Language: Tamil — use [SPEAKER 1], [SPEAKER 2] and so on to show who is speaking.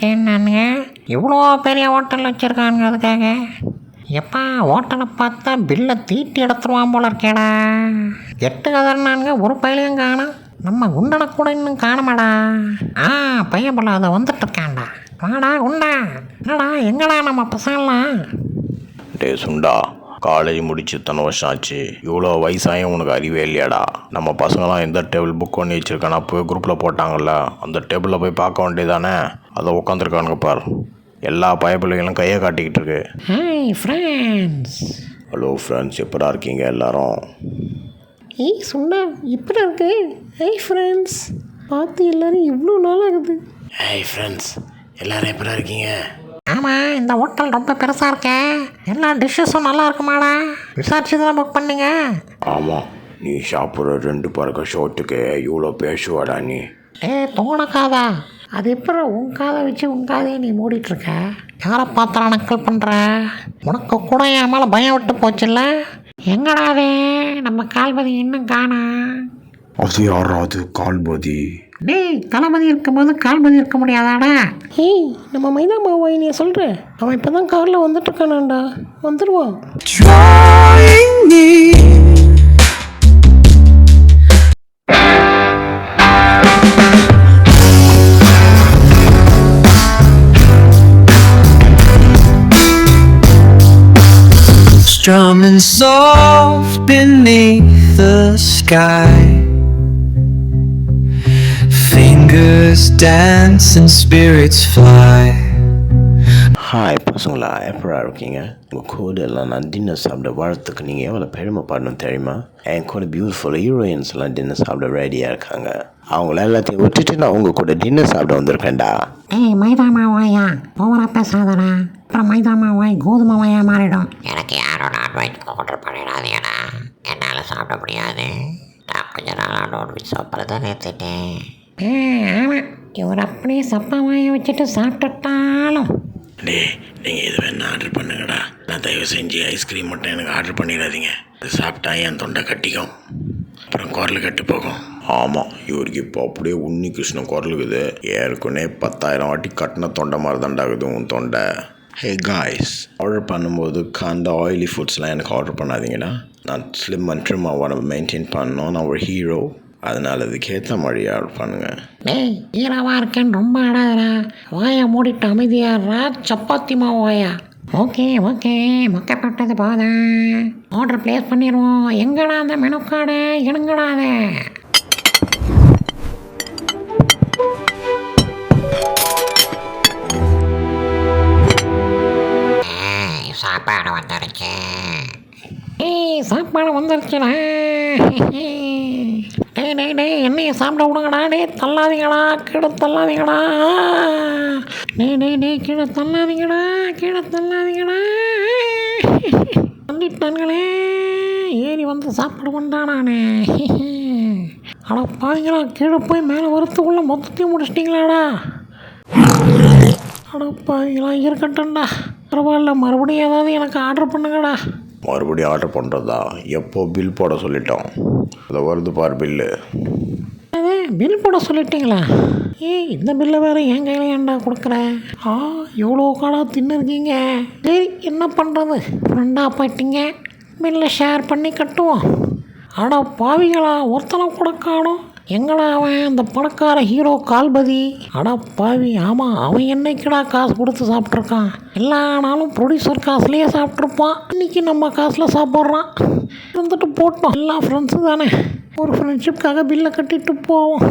[SPEAKER 1] வச்சேன்னானுங்க. இவ்வளோ பெரிய ஹோட்டல் வச்சுருக்கானுங்க. அதுக்காக எப்பா ஹோட்டலை பார்த்தா பில்லை தீட்டி எடுத்துருவான் போல இருக்கேடா. 8 கதறினானுங்க, ஒரு பையனையும் காணும். நம்ம குண்டனை கூட இன்னும் காணமாடா. பையன் போல அதை வந்துட்டு இருக்கான்டா. வாடா குண்டா. என்னடா எங்கடா நம்ம பசங்களாம்?
[SPEAKER 2] டே சுண்டா, காலேஜ் முடிச்சு இத்தனை வருஷம் ஆச்சு, இவ்வளோ வயசாயும் உனக்கு அறிவே இல்லையாடா? நம்ம பசங்களாம் எந்த டேபிள் புக் பண்ணி வச்சுருக்கானா போய் குரூப்பில் போட்டாங்கல்ல, அந்த டேபிளில் போய் பார்க்க வேண்டியதானே? அதை உட்காந்துருக்கானுங்க பார். எல்லா பயப்பிள்ளைகளும் கையை காட்டிக்கிட்டு இருக்கு.
[SPEAKER 1] Hi friends.
[SPEAKER 2] ஹலோ ஃப்ரெண்ட்ஸ், எப்படா இருக்கீங்க எல்லாரும்?
[SPEAKER 1] ஏய் சுண்டா, எப்படி இருக்கு? ஹாய் ஃப்ரெண்ட்ஸ், பார்த்து எல்லோரும் இவ்வளோ நாள் ஆகுது.
[SPEAKER 2] ஹாய் ஃப்ரெண்ட்ஸ், எல்லோரும் எப்படா இருக்கீங்க?
[SPEAKER 1] ஆமாம், இந்த ஹோட்டல் ரொம்ப பெருசாக இருக்கே, எல்லா டிஷ்ஷஸும் நல்லா இருக்குமாடா? விசாரிச்சு தான் புக் பண்ணீங்க?
[SPEAKER 2] ஆமாம், நீ சாப்பிட்ற 2 பறக்க ஷோட்டுக்கு இவ்வளோ பேசுவாடா நீ?
[SPEAKER 1] தோணக்காதா? அது எப்படி உன் காதை வச்சு உன் காதையை நீ மூடிட்டுருக்க? யாரை பார்த்தா நக்கல் பண்ணுற? உனக்கு கூட என் மேலே பயம் விட்டு போச்சுல்ல? எங்கடாவே நம்ம கால்பதி இன்னும் காணா?
[SPEAKER 2] அது யாராவது கால்பதி?
[SPEAKER 1] டேய், தளபதி இருக்கும்போது கால்பதி இருக்க முடியாதாடா? ஏய், நம்ம மைதா மாவாய் நீ சொல்கிற, அவன் இப்போ தான் காரில் வந்துட்டுருக்கானாண்டா. வந்துடுவான்.
[SPEAKER 3] Strumming soft beneath the sky, fingers dance and spirits fly.
[SPEAKER 2] Hi பசங்களா, எப்படா இருக்கீங்க? உங்கள் கூட எல்லாம் நான் டின்னர் சாப்பிட வரத்துக்கு நீங்கள் எவ்வளோ பெருமைப்படணும் தெரியுமா? என் கூட பியூட்டிஃபுல் ஹீரோயின்ஸ் எல்லாம் டின்னர் சாப்பிட ரெடியாக இருக்காங்க. அவங்கள எல்லாத்தையும் விட்டுட்டு நான் உங்கள் கூட டின்னர் சாப்பிட வந்திருக்கேன்டா.
[SPEAKER 1] ஏய் மைதா மாவாயா, ஓவரா பேசாதடா. அப்புறம் மைதா மாவாய் கோதுமை மாவாயா மாறிடும். எனக்கு யாரோட அட்வைஸ் ஆர்டர் பண்ணிடாதீங்கடா, என்னால் சாப்பிட முடியாது. நான் கொஞ்ச நாளாக நான்வெஜ் சாப்பிட்றத நிறுத்திட்டேன். ஆமாம், இவர் அப்படியே சப்பா வாயை வச்சுட்டு சாப்பிட்டுட்டாலும்.
[SPEAKER 2] டே, நீங்கள் இது வேணா ஆர்டர் பண்ணுங்கடா. நான் தயவு செஞ்சு ஐஸ்கிரீம் மட்டும் எனக்கு ஆர்டர் பண்ணிடாதீங்க. இது சாப்பிட்டா என் தொண்டை கட்டிக்கும், அப்புறம் குரல் கட்டு போகும். ஆமாம், இவருக்கு இப்போ அப்படியே உன்னி கிருஷ்ணன் குரலுக்குது. ஏற்கனவே 10,000 வாட்டி கட்டின தொண்டை மாதிரி தாண்டாகுது உன் தொண்டை. ஹே காய்ஸ், ஆர்டர் பண்ணும்போது கண்ட ஆயிலி ஃபுட்ஸ்லாம் எனக்கு ஆர்டர் பண்ணாதீங்கடா. நான் ஸ்லிம் அண்ட் ட்ரிம்மாக உடம்பு மெயின்டைன் பண்ணணும். நான் ஒரு ஹீரோ, அதனால் அதுக்கேற்ற மாதிரி ஆர்டர் பண்ணுங்கள்.
[SPEAKER 1] டேய், ஹீரோவாக இருக்கேன்னு ரொம்ப ஆடாதடா. வாயை மூடிட்டு அமைதியாடுறா, சப்பாத்தி மாவு வாயா. ஓகே மொக்கப்பட்டது போதும், ஆர்டர் ப்ளேஸ் பண்ணிடுவோம். எங்கடா அந்த மெனு கார்டு? எடுங்கடா அதை. சாப்பாடு வந்துருச்சு. சாப்பாடு வந்துருச்சுடா. டே என்னைய சாப்பிட விடுங்கடா. டே தள்ளாதீங்கடா, கீழே தள்ளாதீங்கடா. டே கீழே தள்ளாதீங்கடா. வந்துட்டானுங்களே, ஏறி வந்து சாப்பாடு கொண்டானானே. அட பாருங்களா, கீழே போய் மேலே வரத்துக்குள்ளே மொத்தத்தையும் முடிச்சிட்டிங்களாடா. அட பாருங்களா, இருக்கட்டும்டா, பரவாயில்ல. மறுபடியும் ஏதாவது எனக்கு ஆர்டர் பண்ணுங்கடா.
[SPEAKER 2] மறுபடியும் ஆர்டர் பண்ணுறதா? எப்போ பில் போட சொல்லிட்டோம், அதை வருது பார் பில்லு.
[SPEAKER 1] அதே பில் போட சொல்லிட்டீங்களா? இந்த பில்லை வேறு என் கையில் ஏன்டா கொடுக்குற? எவ்வளோ காலாக தின்னுருக்கீங்க. சரி, என்ன பண்ணுறது, ஃப்ரெண்டாக போயிட்டீங்க, பில்லை ஷேர் பண்ணி கட்டுவோம். அடா பாவிகளா, ஒருத்தனை கூட காணோம். எங்கடா அவன், அந்த பணக்கார ஹீரோ கால்பதி? அடா பாவி, ஆமாம், அவன் என்னைக்குடா காசு கொடுத்து சாப்பிட்ருக்கான்? எல்லா நாளும் ப்ரொடியூசர் காசுலேயே சாப்பிட்ருப்பான். இன்றைக்கி நம்ம காசில் சாப்பிட்றான். இருந்துட்டு போட்டோம், எல்லாம் ஃப்ரெண்ட்ஸு தானே. ஒரு ஃப்ரெண்ட்ஷிப்காக பில்லை கட்டிட்டு போவோம்.